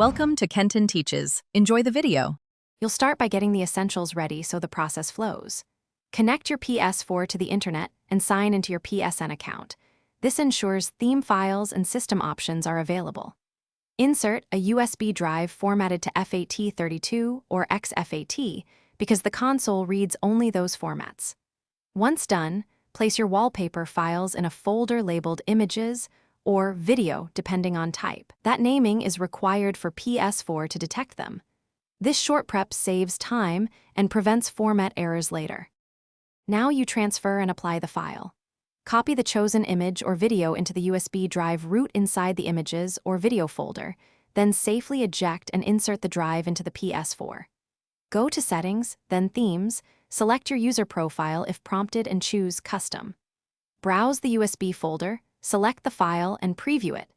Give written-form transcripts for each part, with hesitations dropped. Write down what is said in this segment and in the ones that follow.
Welcome to Kenton Teaches. Enjoy the video. You'll start by getting the essentials ready so the process flows. Connect your Ps4 to the internet and sign into your PSN account. This ensures theme files and system options are available. Insert a USB drive formatted to FAT32 or XFAT because the console reads only those formats. Once done, place your wallpaper files in a folder labeled Images or Video depending on type. That naming is required for Ps4 to detect them. This short prep saves time and prevents format errors later. Now you transfer and apply the file. Copy the chosen image or video into the USB drive root inside the Images or Video folder, then safely eject and insert the drive into the Ps4. Go to Settings, then Themes, select your user profile if prompted and choose Custom. Browse the USB folder, select the file and preview it.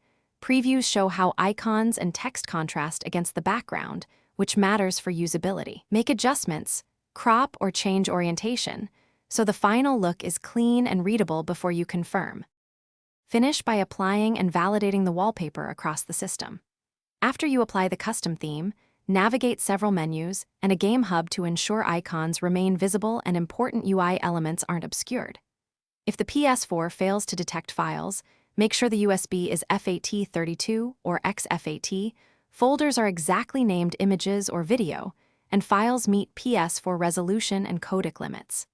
Previews show how icons and text contrast against the background, which matters for usability. Make adjustments, crop or change orientation, so the final look is clean and readable before you confirm. Finish by applying and validating the wallpaper across the system. After you apply the custom theme, navigate several menus and a game hub to ensure icons remain visible and important UI elements aren't obscured. If the Ps4 fails to detect files, make sure the USB is FAT32 or XFAT, folders are exactly named Images or Video, and files meet Ps4 resolution and codec limits.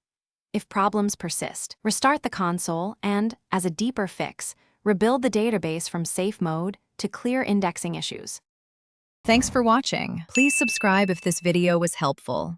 If problems persist, restart the console and, as a deeper fix, rebuild the database from safe mode to clear indexing issues. Thanks for watching. Please subscribe if this video was helpful.